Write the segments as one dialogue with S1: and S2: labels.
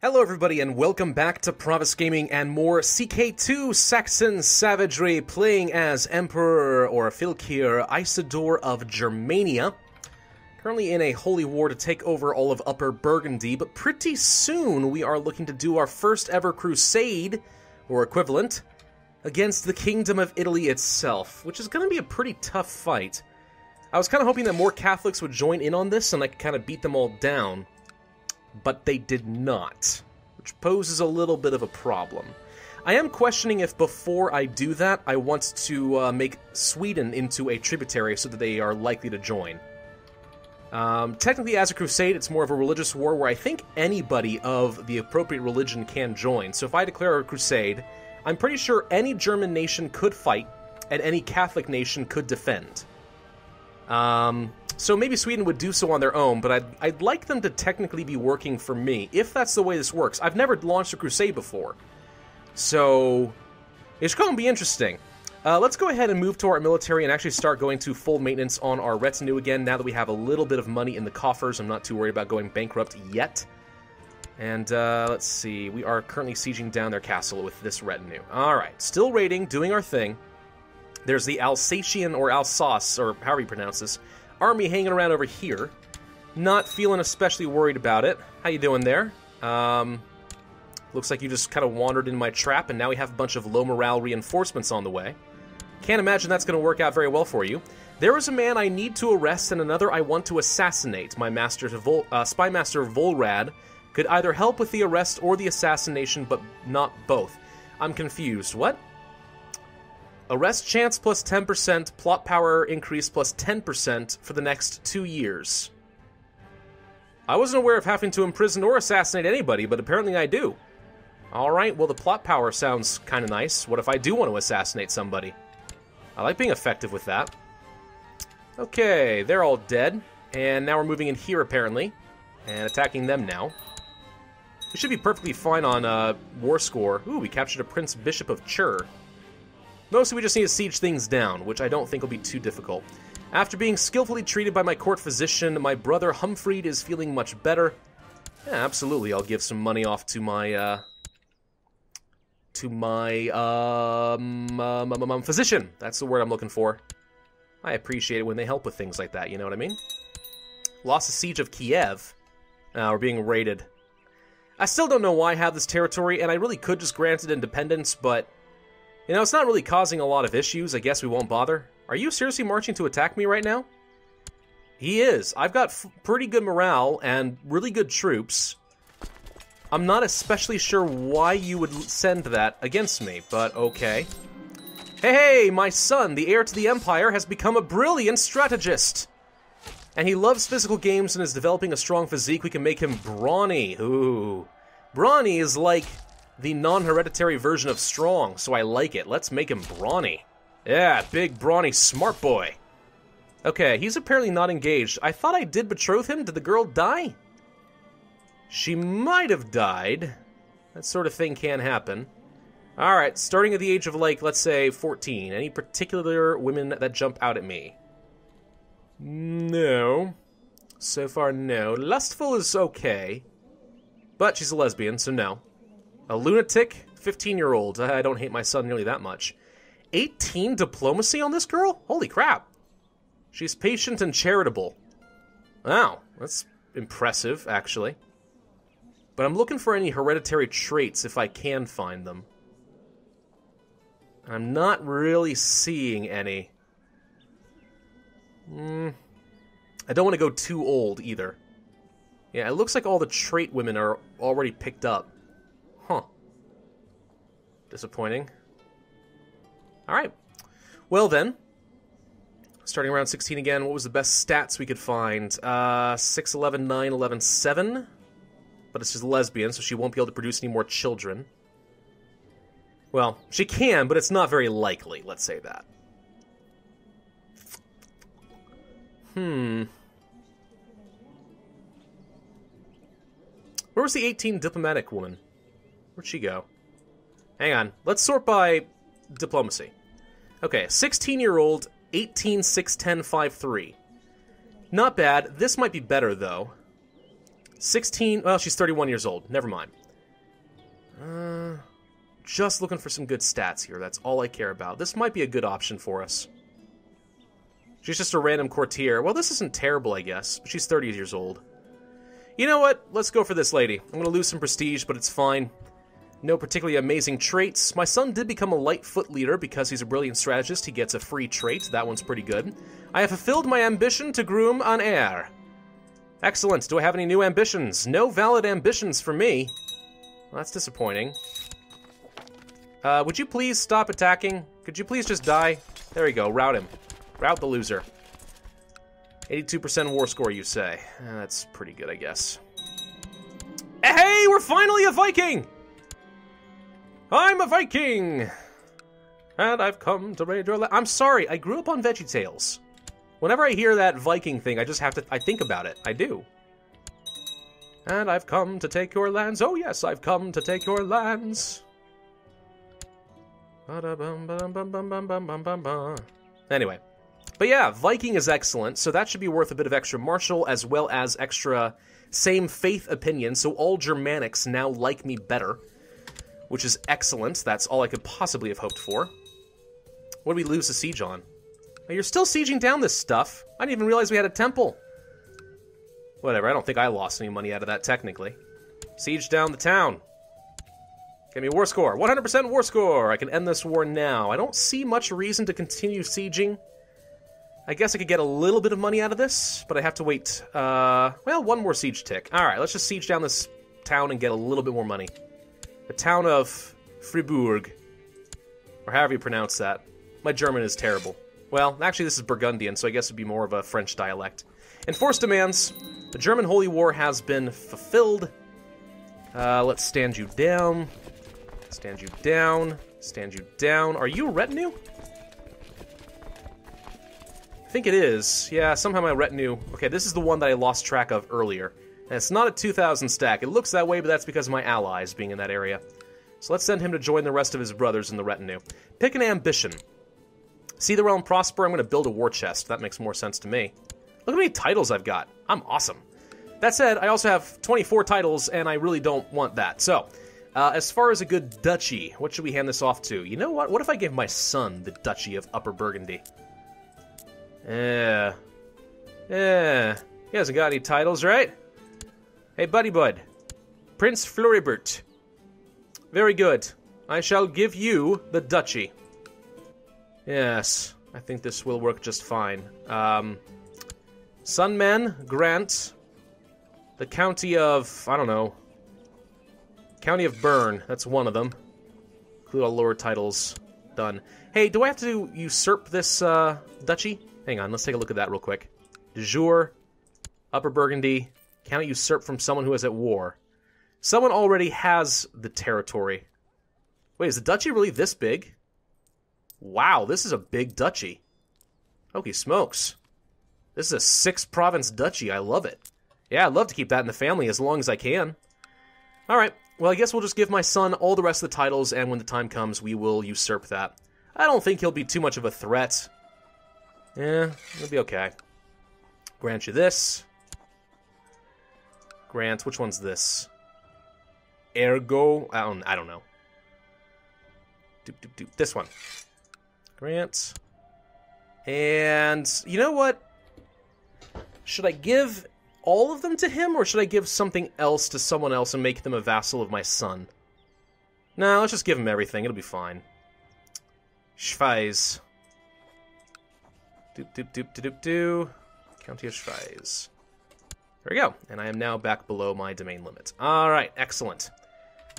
S1: Hello everybody and welcome back to Provis Gaming and more CK2 Saxon Savagery, playing as Emperor or Filkir Isidore of Germania. Currently in a holy war to take over all of Upper Burgundy, but pretty soon we are looking to do our first ever crusade, or equivalent, against the Kingdom of Italy itself, which is going to be a pretty tough fight. I was kind of hoping that more Catholics would join in on this and I could kind of beat them all down. But they did not, which poses a little bit of a problem. I am questioning if before I do that, I want to make Sweden into a tributary so that they are likely to join. Technically, as a crusade, it's more of a religious war where I think anybody of the appropriate religion can join. So if I declare a crusade, I'm pretty sure any German nation could fight, and any Catholic nation could defend. So maybe Sweden would do so on their own, but I'd like them to technically be working for me, if that's the way this works. I've never launched a crusade before, so it's going to be interesting. Let's go ahead and move to our military and actually start going to full maintenance on our retinue again, now that we have a little bit of money in the coffers. I'm not too worried about going bankrupt yet. And let's see, we are currently sieging down their castle with this retinue. Alright, still raiding, doing our thing. There's the Alsatian, or Alsace, or however you pronounce this, army hanging around over here. Not feeling especially worried about it. How you doing there? Looks like you just kind of wandered in my trap, and now we have a bunch of low morale reinforcements on the way. Can't imagine that's going to work out very well for you. There is a man I need to arrest and another I want to assassinate. My master, Spy Master Volrad could either help with the arrest or the assassination, but not both. I'm confused. What? Arrest chance plus 10%, plot power increase plus 10% for the next 2 years. I wasn't aware of having to imprison or assassinate anybody, but apparently I do. Alright, well the plot power sounds kind of nice. What if I do want to assassinate somebody? I like being effective with that. Okay, they're all dead. And now we're moving in here apparently, and attacking them now. We should be perfectly fine on war score. Ooh, we captured a Prince Bishop of Chur. Mostly we just need to siege things down, which I don't think will be too difficult. After being skillfully treated by my court physician, my brother Humfried is feeling much better. Yeah, absolutely, I'll give some money off to my, physician. That's the word I'm looking for. I appreciate it when they help with things like that, you know what I mean? Lost the siege of Kiev. We're being raided. I still don't know why I have this territory, and I really could just grant it independence, but you know, it's not really causing a lot of issues. I guess we won't bother. Are you seriously marching to attack me right now? He is. I've got pretty good morale and really good troops. I'm not especially sure why you would send that against me, but okay. Hey, my son, the heir to the Empire, has become a brilliant strategist. And he loves physical games and is developing a strong physique. We can make him brawny. Ooh. Brawny is like the non-hereditary version of strong, so I like it. Let's make him brawny. Yeah, big, brawny, smart boy. Okay, he's apparently not engaged. I thought I did betroth him. Did the girl die? She might have died. That sort of thing can happen. Alright, starting at the age of, like, let's say 14. Any particular women that jump out at me? No. So far, no. Lustful is okay. But she's a lesbian, so no. A lunatic, 15-year-old. I don't hate my son nearly that much. 18 diplomacy on this girl? Holy crap. She's patient and charitable. Wow, that's impressive, actually. But I'm looking for any hereditary traits if I can find them. I'm not really seeing any. I don't want to go too old, either. Yeah, it looks like all the trait women are already picked up. Huh. Disappointing. Alright. Well then. Starting around 16 again, what was the best stats we could find? 6, 11, 9, 11, 7. But it's just lesbian, so she won't be able to produce any more children. Well, she can, but it's not very likely, let's say that. Where was the 18 diplomatic woman? Where'd she go? Hang on. Let's sort by diplomacy. Okay, 16-year-old, 18, 6, 10, 5, 3. Not bad. This might be better, though. 16... Well, she's 31 years old. Never mind. just looking for some good stats here. That's all I care about. This might be a good option for us. She's just a random courtier. Well, this isn't terrible, I guess. But she's 30 years old. You know what? Let's go for this lady. I'm going to lose some prestige, but it's fine. No particularly amazing traits. My son did become a Lightfoot leader because he's a brilliant strategist. He gets a free trait. That one's pretty good. I have fulfilled my ambition to groom an heir. Excellent. Do I have any new ambitions? No valid ambitions for me. Well, that's disappointing. Would you please stop attacking? Could you please just die? There we go. Rout him. Rout the loser. 82% war score, you say. That's pretty good, I guess. Hey, we're finally a Viking! I'm a Viking! And I've come to raid your land. I'm sorry, I grew up on VeggieTales. Whenever I hear that Viking thing, I think about it. I do. And I've come to take your lands. Oh yes, I've come to take your lands. Anyway. But yeah, Viking is excellent, so that should be worth a bit of extra martial, as well as extra same faith opinion, so all Germanics now like me better, which is excellent. That's all I could possibly have hoped for. What did we lose the siege on? Oh, you're still sieging down this stuff. I didn't even realize we had a temple. Whatever, I don't think I lost any money out of that, technically. Siege down the town. Give me a war score. 100% war score! I can end this war now. I don't see much reason to continue sieging. I guess I could get a little bit of money out of this, but I have to wait, well, one more siege tick. Alright, let's just siege down this town and get a little bit more money. The town of Fribourg. Or however you pronounce that. My German is terrible. Well, actually this is Burgundian, so I guess it'd be more of a French dialect. Enforce demands. The German Holy War has been fulfilled. Let's stand you down. Stand you down. Stand you down. Are you a retinue? I think it is. Yeah, somehow my retinue... Okay, this is the one that I lost track of earlier. And it's not a 2,000 stack. It looks that way, but that's because of my allies being in that area. So let's send him to join the rest of his brothers in the retinue. Pick an ambition. See the realm prosper? I'm going to build a war chest. That makes more sense to me. Look how many titles I've got. I'm awesome. That said, I also have 24 titles, and I really don't want that. So, as far as a good duchy, what should we hand this off to? You know what? What if I gave my son the Duchy of Upper Burgundy? He hasn't got any titles, right? Hey, buddy bud. Prince Floribert. Very good. I shall give you the duchy. Yes, I think this will work just fine. Sunman, grant the county of, I don't know, county of Bern. That's one of them. Include all lower titles. Done. Hey, do I have to usurp this duchy? Hang on, let's take a look at that real quick. De jure, Upper Burgundy, cannot usurp from someone who is at war. Someone already has the territory. Wait, is the duchy really this big? Wow, this is a big duchy. Holy smokes. This is a 6-province duchy, I love it. Yeah, I'd love to keep that in the family as long as I can. Alright, well I guess we'll just give my son all the rest of the titles, and when the time comes, we will usurp that. I don't think he'll be too much of a threat. Yeah, it'll be okay. Grant you this. Grant, which one's this? Ergo, I don't know. This one. Grant. And, you know what? Should I give all of them to him, or should I give something else to someone else and make them a vassal of my son? No, let's just give him everything. It'll be fine. Schweiz. County of Schweiz. There we go. And I am now back below my domain limit. Alright, excellent.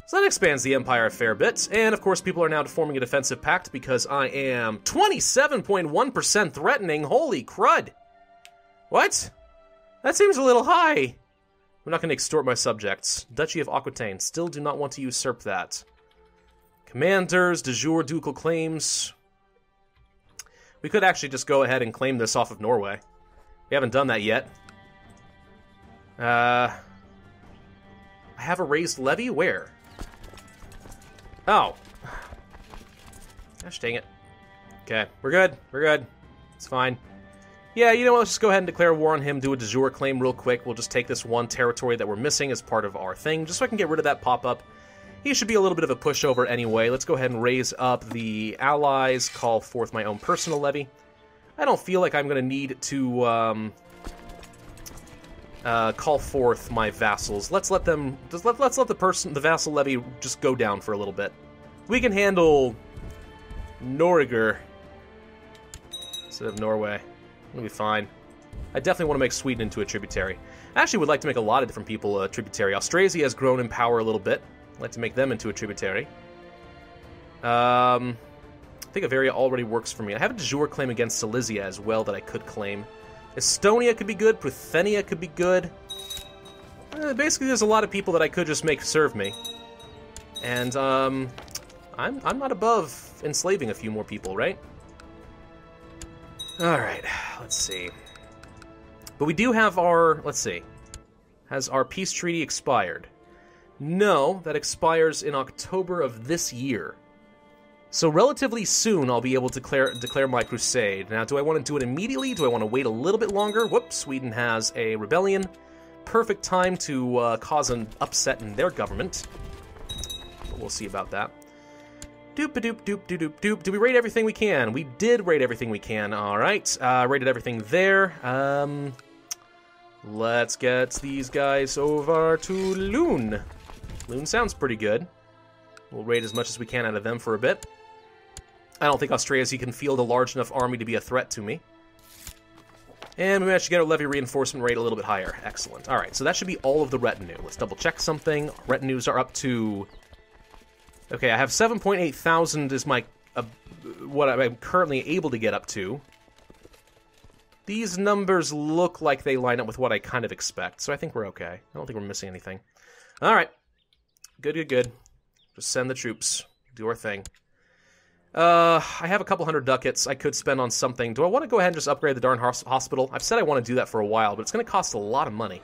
S1: So that expands the empire a fair bit. And of course, people are now forming a defensive pact because I am 27.1% threatening. Holy crud. What? That seems a little high. I'm not going to extort my subjects. Duchy of Aquitaine. Still do not want to usurp that. Commanders, de jure ducal claims. We could actually just go ahead and claim this off of Norway. We haven't done that yet. I have a raised levy? Where? Oh. Gosh dang it. Okay, we're good. We're good. It's fine. Yeah, you know what? Let's just go ahead and declare war on him, do a de jure claim real quick. We'll just take this one territory that we're missing as part of our thing, just so I can get rid of that pop-up. he should be a little bit of a pushover anyway. Let's go ahead and raise up the allies, call forth my own personal levy. I don't feel like I'm going to need to call forth my vassals. Let's let them. Let's let the vassal levy just go down for a little bit. We can handle Norriger instead of Norway. It'll be fine. I definitely want to make Sweden into a tributary. I actually would like to make a lot of different people a tributary. Austrasia has grown in power a little bit. I'd like to make them into a tributary. I think Avaria already works for me. I have a de jure claim against Silesia as well that I could claim. Estonia could be good. Pruthenia could be good. Basically, there's a lot of people that I could just make serve me. And, I'm not above enslaving a few more people, right? Alright, let's see. But we do have our... Let's see. Has our peace treaty expired? No, that expires in October of this year. So relatively soon I'll be able to declare my crusade. Now, do I want to do it immediately? Do I want to wait a little bit longer? Whoops, Sweden has a rebellion. Perfect time to cause an upset in their government. But we'll see about that. Doop-a-doop-doop-doop-doop. Did we raid everything we can? We did raid everything we can. Alright, raided everything there. Let's get these guys over to Loon. Loon sounds pretty good. We'll raid as much as we can out of them for a bit. I don't think Austrasia can field a large enough army to be a threat to me. And we managed to get our levy reinforcement rate a little bit higher. Excellent. Alright, so that should be all of the retinue. Let's double check something. Retinues are up to... Okay, I have 7.8 thousand is my... what I'm currently able to get up to. These numbers look like they line up with what I kind of expect, so I think we're okay. I don't think we're missing anything. Alright. Good, good, good. Just send the troops. Do our thing. I have a couple hundred ducats I could spend on something. Do I want to go ahead and just upgrade the darn hospital? I've said I want to do that for a while, but it's going to cost a lot of money.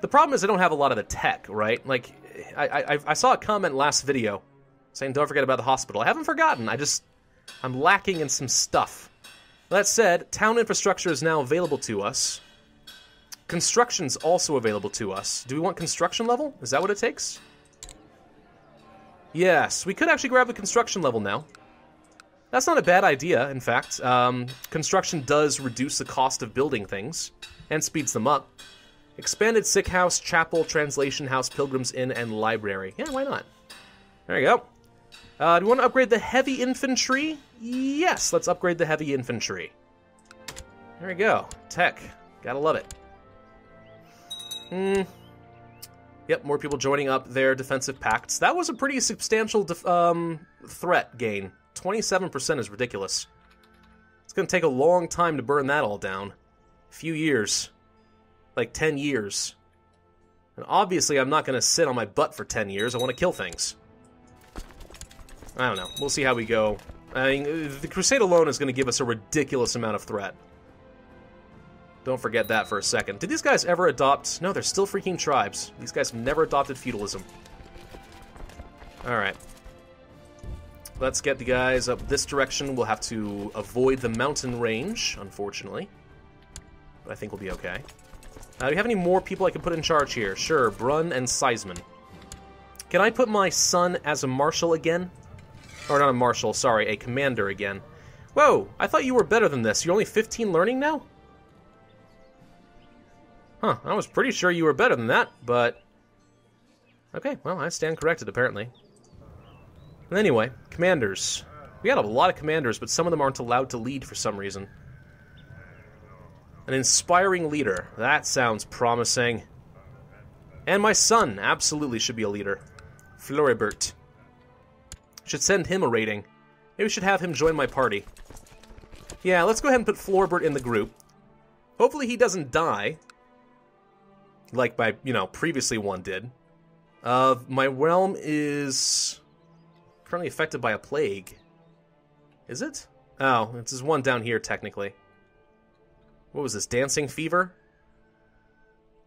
S1: The problem is I don't have a lot of the tech, right? Like, I saw a comment last video saying don't forget about the hospital. I haven't forgotten. I'm lacking in some stuff. That said, town infrastructure is now available to us. Construction's also available to us. Do we want construction level? Is that what it takes? Yes, we could actually grab the construction level now. That's not a bad idea, in fact. Construction does reduce the cost of building things, and speeds them up. Expanded sick house, chapel, translation house, pilgrim's inn, and library. Yeah, why not? There you go. Do we want to upgrade the heavy infantry? Yes, let's upgrade the heavy infantry. There we go. Tech. Gotta love it. Yep, more people joining up their defensive pacts. That was a pretty substantial threat gain. 27% is ridiculous. It's going to take a long time to burn that all down. A few years. Like 10 years. And obviously I'm not going to sit on my butt for 10 years. I want to kill things. I don't know. We'll see how we go. I mean, the Crusade alone is going to give us a ridiculous amount of threat. Don't forget that for a second. Did these guys ever adopt... No, they're still freaking tribes. These guys have never adopted feudalism. Alright. Let's get the guys up this direction. We'll have to avoid the mountain range, unfortunately. But I think we'll be okay. Do you have any more people I can put in charge here? Sure, Brunn and Seisman. Can I put my son as a marshal again? Or not a marshal, sorry, a commander again. Whoa, I thought you were better than this. You're only 15 learning now? Huh, I was pretty sure you were better than that, but... Okay, well, I stand corrected, apparently. Anyway, commanders. We got a lot of commanders, but some of them aren't allowed to lead for some reason. An inspiring leader. That sounds promising. And my son absolutely should be a leader. Floribert. Should send him a rating. Maybe we should have him join my party. Yeah, let's go ahead and put Floribert in the group. Hopefully he doesn't die. Like my, previously one did. My realm is currently affected by a plague. Is it? Oh, it's this one down here, technically. What was this, Dancing Fever?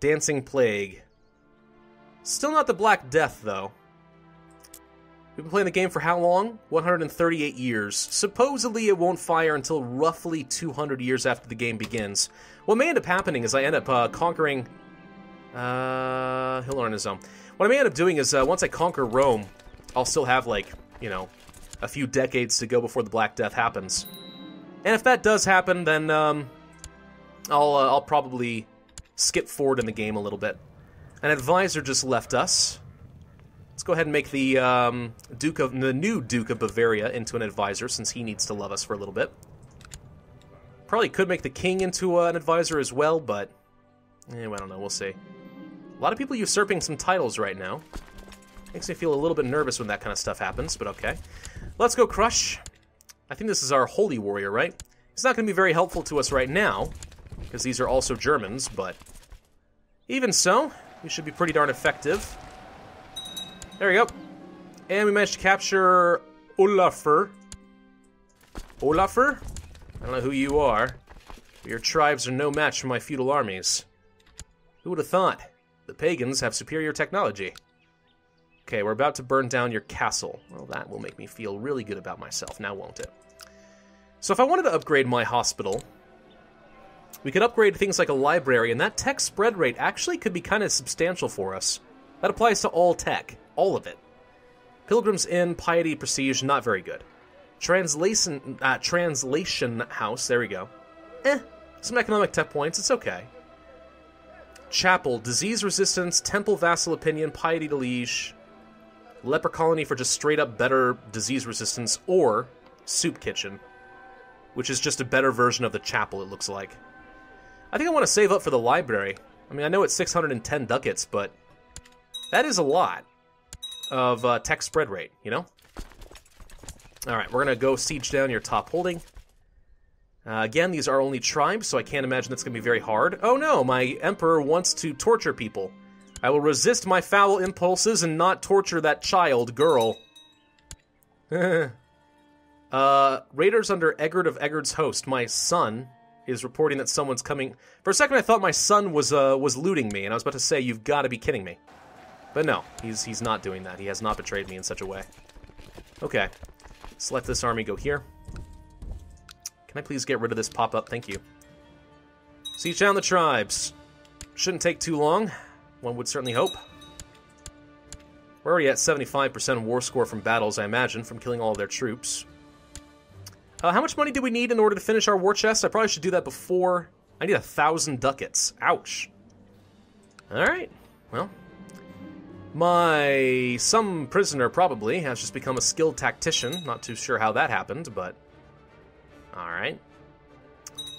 S1: Dancing Plague. Still not the Black Death, though. We've been playing the game for how long? 138 years. Supposedly it won't fire until roughly 200 years after the game begins. What may end up happening is I end up conquering... he'll learn his own. What I may end up doing is, once I conquer Rome, I'll still have, like, you know, a few decades to go before the Black Death happens. And if that does happen, then, I'll probably skip forward in the game a little bit. An advisor just left us. Let's go ahead and make the, the new Duke of Bavaria into an advisor, since he needs to love us for a little bit. Probably could make the king into an advisor as well, but I don't know, we'll see. A lot of people usurping some titles right now. Makes me feel a little bit nervous when that kind of stuff happens, but okay. Let's go Crush. I think this is our holy warrior, right? He's not going to be very helpful to us right now, because these are also Germans, but even so, he should be pretty darn effective. There we go. And we managed to capture Olafur. Olafur? I don't know who you are, but your tribes are no match for my feudal armies. Who would have thought? The pagans have superior technology. Okay, we're about to burn down your castle. Well, that will make me feel really good about myself, now won't it? So if I wanted to upgrade my hospital, we could upgrade things like a library, and that tech spread rate actually could be kind of substantial for us. That applies to all tech, all of it. Pilgrim's Inn, Piety, Prestige, not very good. Translation House, there we go. Some economic tech points, it's okay. Chapel, Disease Resistance, Temple Vassal Opinion, Piety to Liege, Leper Colony for just straight up better disease resistance, or Soup Kitchen, which is just a better version of the chapel, it looks like. I think I want to save up for the library. I mean, I know it's 610 ducats, but that is a lot of tech spread rate, you know? Alright, we're going to go siege down your top holding. Again, these are only tribes, so I can't imagine that's going to be very hard. Oh no, my emperor wants to torture people. I will resist my foul impulses and not torture that child, girl. Raiders under Eggard of Eggard's host. My son is reporting that someone's coming. For a second I thought my son was looting me, and I was about to say, you've got to be kidding me. But no, he's not doing that. He has not betrayed me in such a way. Okay, let's let this army go here. Can I please get rid of this pop-up? Thank you. Siege down the tribes. Shouldn't take too long. One would certainly hope. We're already at 75% war score from battles, I imagine, from killing all of their troops. How much money do we need in order to finish our war chest? I probably should do that before. I need 1,000 ducats. Ouch. Alright. Well. Some prisoner probably has just become a skilled tactician. Not too sure how that happened, but... Alright.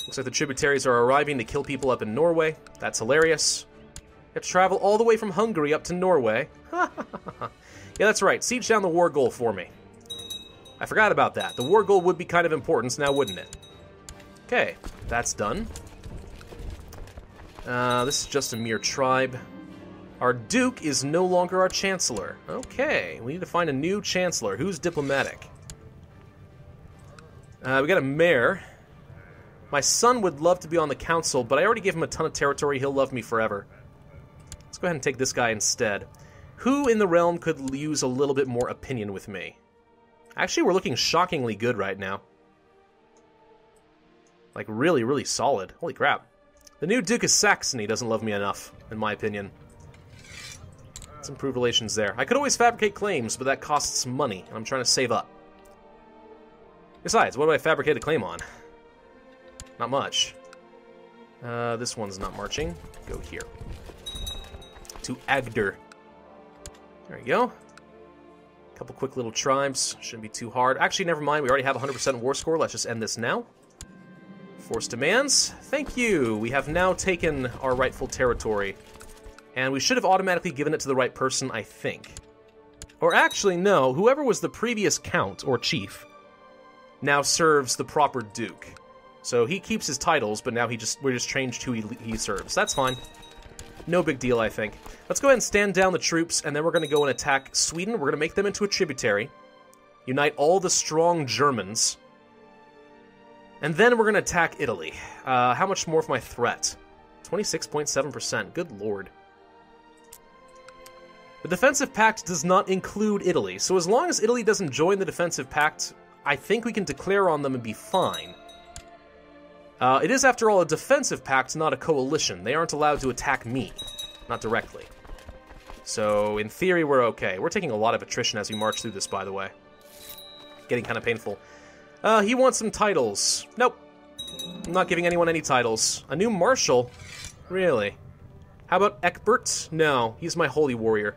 S1: Looks like the tributaries are arriving to kill people up in Norway. That's hilarious. You have to travel all the way from Hungary up to Norway. Yeah, that's right. Siege down the war goal for me. I forgot about that. The war goal would be kind of important now, wouldn't it? Okay, that's done. This is just a mere tribe. Our Duke is no longer our Chancellor. Okay, we need to find a new Chancellor. Who's diplomatic? We got a mayor. My son would love to be on the council, but I already gave him a ton of territory. He'll love me forever. Let's go ahead and take this guy instead. Who in the realm could use a little bit more opinion with me? Actually, we're looking shockingly good right now. Like, really, really solid. Holy crap. The new Duke of Saxony doesn't love me enough, in my opinion. Let's improve relations there. I could always fabricate claims, but that costs money, and I'm trying to save up. Besides, what do I fabricate a claim on? Not much. This one's not marching. Go here. To Agder. There you go. Couple quick little tribes. Shouldn't be too hard. Actually, never mind. We already have 100% war score. Let's just end this now. Force demands. Thank you. We have now taken our rightful territory. And we should have automatically given it to the right person, I think. Or actually, no. Whoever was the previous count, or chief, now serves the proper duke. So he keeps his titles, but now we're just changed who he serves. That's fine. No big deal, I think. Let's go ahead and stand down the troops, and then we're going to go and attack Sweden. We're going to make them into a tributary. Unite all the strong Germans. And then we're going to attack Italy. How much more for my threat? 26.7%. Good lord. The defensive pact does not include Italy, so as long as Italy doesn't join the defensive pact, I think we can declare on them and be fine. It is, after all, a defensive pact, not a coalition. They aren't allowed to attack me. Not directly. So, in theory, we're okay. We're taking a lot of attrition as we march through this, by the way. Getting kind of painful. He wants some titles. Nope. I'm not giving anyone any titles. A new marshal? Really? How about Eckbert? No, he's my holy warrior.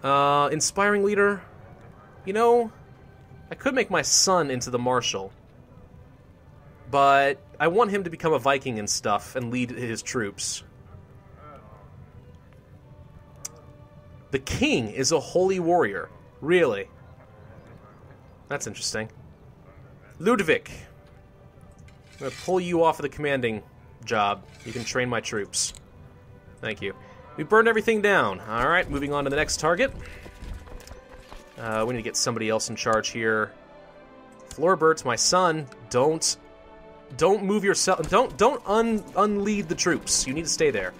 S1: Inspiring leader? You know, I could make my son into the marshal. But I want him to become a Viking and stuff and lead his troops. The king is a holy warrior. Really? That's interesting. Ludwig. I'm going to pull you off of the commanding job. You can train my troops. Thank you. We burned everything down. Alright, moving on to the next target. We need to get somebody else in charge here. Florbert, my son, don't move yourself. Don't unlead the troops. You need to stay there.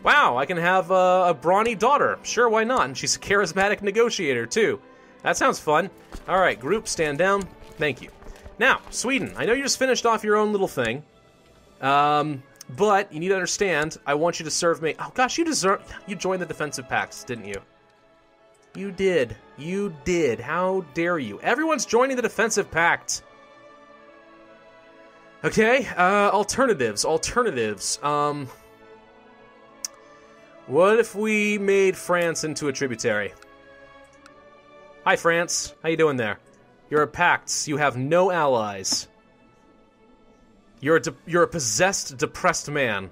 S1: Wow, I can have a brawny daughter. Sure, why not? And she's a charismatic negotiator, too. That sounds fun. Alright, group, stand down. Thank you. Now, Sweden, I know you just finished off your own little thing. But you need to understand, I want you to serve me. Oh gosh, you joined the defensive pact, didn't you? You did. You did. How dare you? Everyone's joining the defensive pact. Okay, alternatives. What if we made France into a tributary? Hi, France. How you doing there? You're a pact. You have no allies. You're a possessed, depressed man.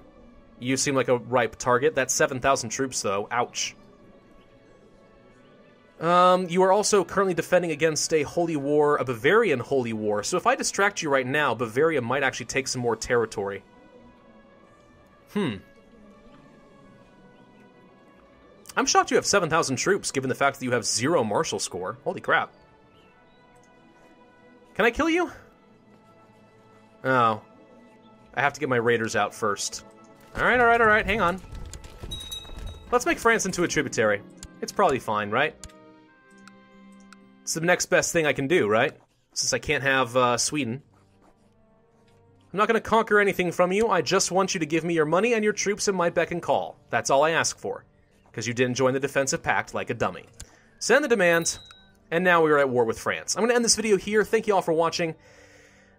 S1: You seem like a ripe target. That's 7,000 troops, though. Ouch. You are also currently defending against a holy war, a Bavarian holy war. So if I distract you right now, Bavaria might actually take some more territory. I'm shocked you have 7,000 troops, given the fact that you have 0 martial score. Holy crap. Can I kill you? Oh. I have to get my raiders out first. Alright, hang on. Let's make France into a tributary. It's probably fine, right? It's the next best thing I can do, right? Since I can't have, Sweden. I'm not gonna conquer anything from you, I just want you to give me your money and your troops in my beck and call. That's all I ask for. Because you didn't join the defensive pact like a dummy. Send the demand, and now we are at war with France. I'm gonna end this video here, thank you all for watching.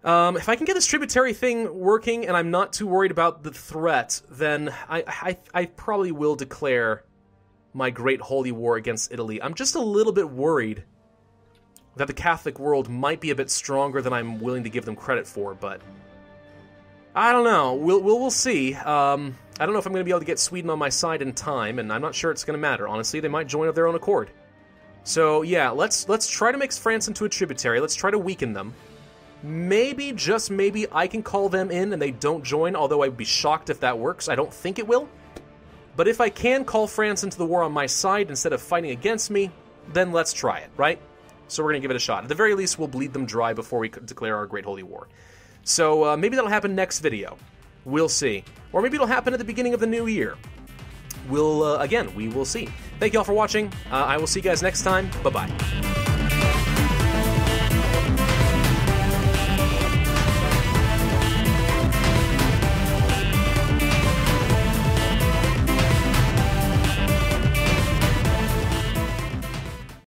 S1: If I can get this tributary thing working and I'm not too worried about the threat, then I probably will declare my great holy war against Italy. I'm just a little bit worried that the Catholic world might be a bit stronger than I'm willing to give them credit for, but I don't know. We'll see. I don't know if I'm going to be able to get Sweden on my side in time, and I'm not sure it's going to matter. Honestly, they might join of their own accord. So yeah, let's try to make France into a tributary. Let's try to weaken them. Maybe, just maybe, I can call them in and they don't join, although I'd be shocked if that works. I don't think it will. But if I can call France into the war on my side instead of fighting against me, then let's try it, right? So we're going to give it a shot. At the very least, we'll bleed them dry before we declare our Great Holy War. So maybe that'll happen next video. We'll see. Or maybe it'll happen at the beginning of the new year. Again, we will see. Thank you all for watching. I will see you guys next time. Bye-bye.